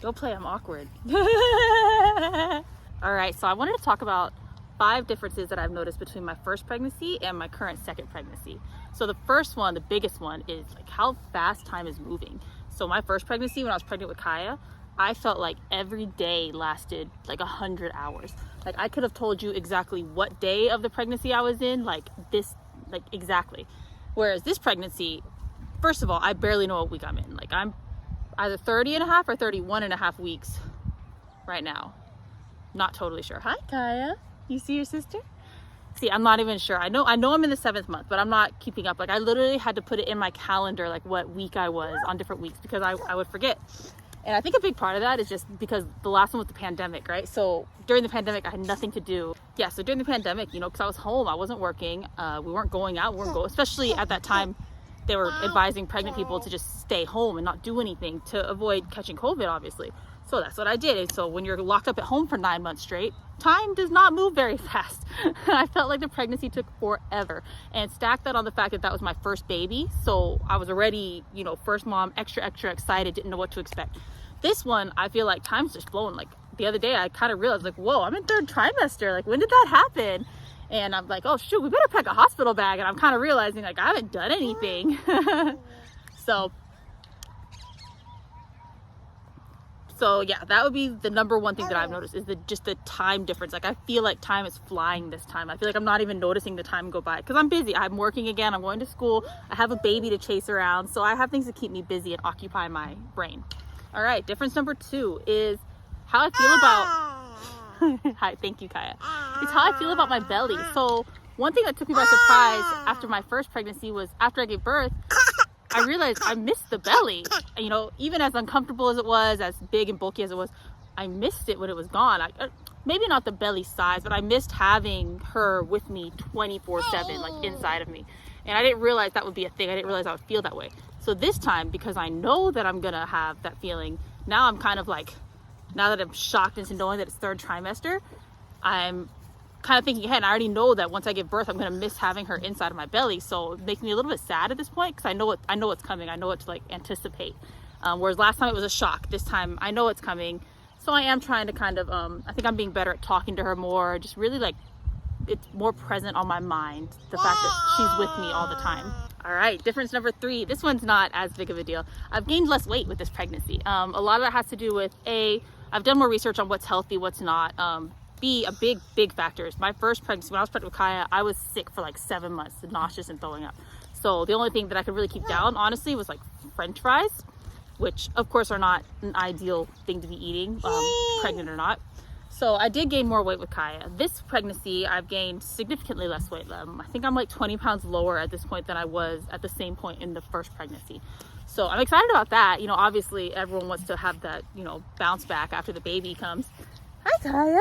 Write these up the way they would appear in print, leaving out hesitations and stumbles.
Don't play, I'm awkward. All right, so I wanted to talk about 5 differences that I've noticed between my first pregnancy and my current second pregnancy. So the first one, the biggest one, is like how fast time is moving. So my first pregnancy, when I was pregnant with Kaya, I felt like every day lasted like 100 hours. Like I could have told you exactly what day of the pregnancy I was in, like exactly. Whereas this pregnancy, first of all, I barely know what week I'm in. Like I'm either 30 and a half or 31 and a half weeks right now. Not totally sure. Hi, Kaya. You see your sister? See, I'm not even sure. I know I'm in the 7th month, but I'm not keeping up. Like I literally had to put it in my calendar, like what week I was on different weeks, because I would forget. And I think a big part of that is just because the last one was the pandemic, right? So during the pandemic, I had nothing to do. Yeah, so during the pandemic, you know, because I was home, I wasn't working. We weren't going out, especially at that time, they were advising pregnant people to just stay home and not do anything to avoid catching COVID, obviously. So that's what I did. And so when you're locked up at home for 9 months straight, time does not move very fast. I felt like the pregnancy took forever, and stack that on the fact that that was my first baby. So I was already, you know, first mom, extra excited, didn't know what to expect. This one, I feel like time's just blown. Like the other day, I kind of realized like, whoa, I'm in 3rd trimester. Like when did that happen? And I'm like, oh shoot, we better pack a hospital bag. And I'm kind of realizing like I haven't done anything. So yeah, that would be the number one thing that I've noticed is just the time difference. Like I feel like time is flying this time. I feel like I'm not even noticing the time go by because I'm busy. I'm working again. I'm going to school. I have a baby to chase around. So I have things to keep me busy and occupy my brain. All right, difference number 2 is how I feel about, hi, thank you, Kaya. It's how I feel about my belly. So one thing that took me by surprise after my first pregnancy was after I gave birth, I realized I missed the belly. You know, even as uncomfortable as it was, as big and bulky as it was, I missed it when it was gone. Maybe not the belly size, but I missed having her with me 24/7, like inside of me. And I didn't realize that would be a thing. I didn't realize I would feel that way. So this time, because I know that I'm gonna have that feeling, now I'm kind of like, now that I'm shocked into knowing that it's 3rd trimester, I'm kind of thinking ahead. And I already know that once I give birth, I'm gonna miss having her inside of my belly. So it makes me a little bit sad at this point because I know what's coming. I know what to like anticipate. Whereas last time it was a shock. This time I know it's coming. So I am trying to kind of, I think I'm being better at talking to her more, just really like, it's more present on my mind, the fact that she's with me all the time. All right, difference number 3. This one's not as big of a deal. I've gained less weight with this pregnancy. A lot of that has to do with I've done more research on what's healthy, what's not. B, a big factor is my first pregnancy, when I was pregnant with Kaya, I was sick for like 7 months, nauseous and throwing up. So the only thing that I could really keep down, honestly, was like French fries, which of course are not an ideal thing to be eating, pregnant or not. So I did gain more weight with Kaya. This pregnancy, I've gained significantly less weight. I think I'm like 20 pounds lower at this point than I was at the same point in the first pregnancy. So I'm excited about that. You know, obviously everyone wants to have that, you know, bounce back after the baby comes. Hi, Kaya.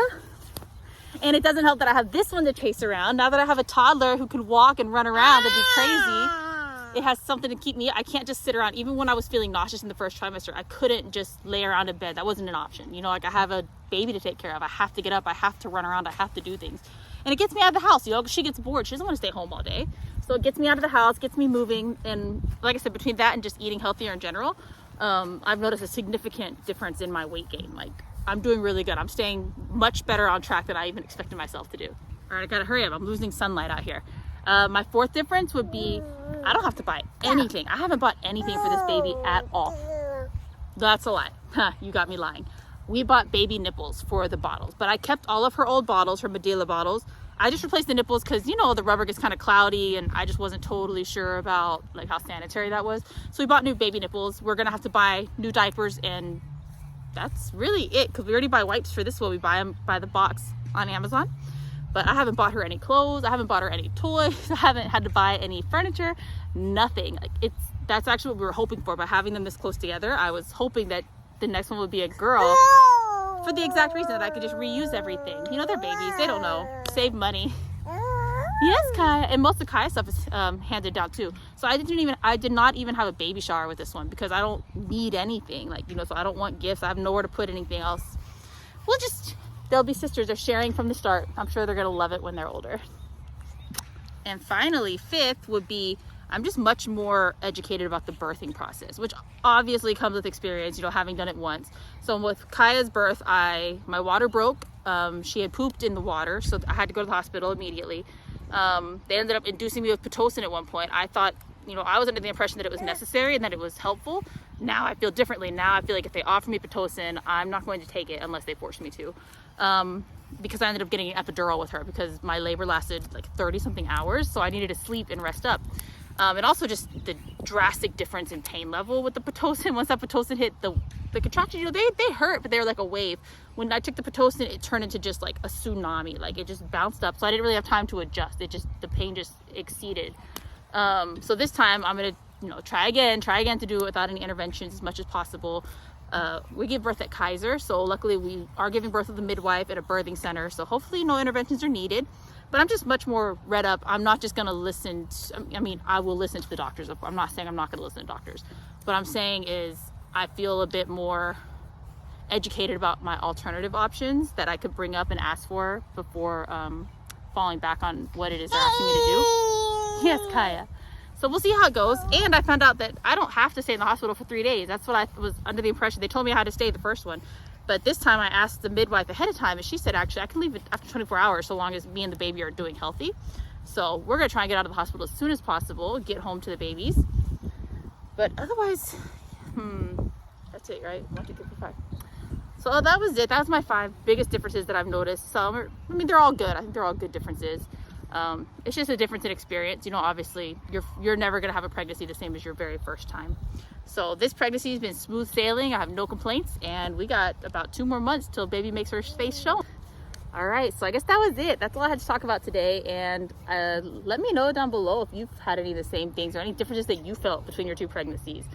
And it doesn't help that I have this one to chase around. Now that I have a toddler who can walk and run around and be crazy, it has something to keep me. I can't just sit around. Even when I was feeling nauseous in the first trimester, I couldn't just lay around in bed. That wasn't an option. You know, like I have a baby to take care of. I have to get up. I have to run around. I have to do things. And it gets me out of the house. You know, she gets bored. She doesn't want to stay home all day. So it gets me out of the house, gets me moving. And like I said, between that and just eating healthier in general, I've noticed a significant difference in my weight gain. Like I'm doing really good. I'm staying much better on track than I even expected myself to do. All right, I gotta hurry up. I'm losing sunlight out here. My 4th difference would be I don't have to buy anything. I haven't bought anything for this baby at all. That's a lie. You got me lying. We bought baby nipples for the bottles, but I kept all of her old bottles, her Medela bottles. I just replaced the nipples because, you know, the rubber gets kind of cloudy and I just wasn't totally sure about like how sanitary that was. So we bought new baby nipples. We're gonna have to buy new diapers, and that's really it, because we already buy wipes for this one. We buy them by the box on Amazon. But I haven't bought her any clothes. I haven't bought her any toys. I haven't had to buy any furniture, nothing. Like that's actually what we were hoping for by having them this close together. I was hoping that the next one would be a girl for the exact reason that I could just reuse everything. You know, they're babies. They don't know. Save money. Yes, Kaya. And most of Kaya's stuff is handed down too. So I did not even have a baby shower with this one because I don't need anything. Like, you know, so I don't want gifts. I have nowhere to put anything else. They'll be sisters. They're sharing from the start. I'm sure they're going to love it when they're older. And finally, 5th would be I'm just much more educated about the birthing process, which obviously comes with experience, you know, having done it once. So with Kaya's birth, my water broke. She had pooped in the water, so I had to go to the hospital immediately. They ended up inducing me with Pitocin at one point. I thought, you know, I was under the impression that it was necessary and that it was helpful. Now I feel differently. Now I feel like if they offer me Pitocin, I'm not going to take it unless they force me to. Because I ended up getting an epidural with her because my labor lasted like 30 something hours. So I needed to sleep and rest up. And also just the drastic difference in pain level with the Pitocin. Once that Pitocin hit the contractions, you know, they hurt, but they were like a wave. When I took the Pitocin, it turned into just like a tsunami. Like it just bounced up. So I didn't really have time to adjust. The pain just exceeded. So this time I'm going to, you know, try again to do it without any interventions as much as possible. We give birth at Kaiser. So luckily we are giving birth with a midwife at a birthing center. So hopefully no interventions are needed. But I'm just much more read up. I'm not just going to listen. I will listen to the doctors. I'm not saying I'm not going to listen to doctors. What I'm saying is I feel a bit more educated about my alternative options that I could bring up and ask for before falling back on what it is they're asking me to do. Yes, Kaya. So we'll see how it goes. And I found out that I don't have to stay in the hospital for 3 days. That's what I was under the impression. They told me I had to stay the first one. But this time I asked the midwife ahead of time, and she said, actually, I can leave it after 24 hours so long as me and the baby are doing healthy. So we're going to try and get out of the hospital as soon as possible, get home to the babies. But otherwise, that's it, right? 1, 2, 3, 4, 5. So that was it. That was my 5 biggest differences that I've noticed. They're all good. I think they're all good differences. It's just a difference in experience. You know, obviously, you're never going to have a pregnancy the same as your very first time. So this pregnancy has been smooth sailing. I have no complaints, and we got about 2 more months till baby makes her face shown. All right, so I guess that was it. That's all I had to talk about today. And let me know down below if you've had any of the same things or any differences that you felt between your 2 pregnancies.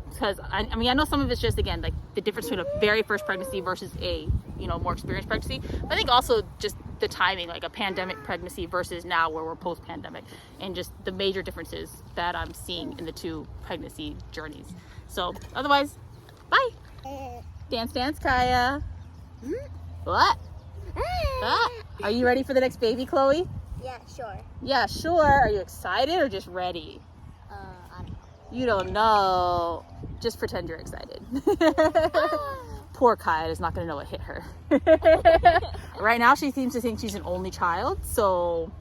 Because I know some of it's just, again, like the difference between a very first pregnancy versus a, you know, more experienced pregnancy. But I think also just the timing, like a pandemic pregnancy versus now where we're post-pandemic, and just the major differences that I'm seeing in the 2 pregnancy journeys. So otherwise, bye. Dance, Kaya. What? Are you ready for the next baby, Chloe? Yeah, sure. Yeah, sure. Are you excited or just ready? I don't know. You don't know. Just pretend you're excited. Poor Kaya is not going to know what hit her. Right now, she seems to think she's an only child, so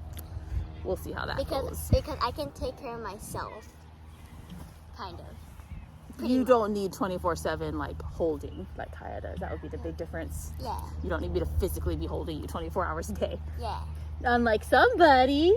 we'll see how that goes. Because I can take care of myself, kind of. You don't need 24/7 like holding like Kaya does. That would be the big difference. Yeah. You don't need me to physically be holding you 24 hours a day. Yeah. Unlike somebody.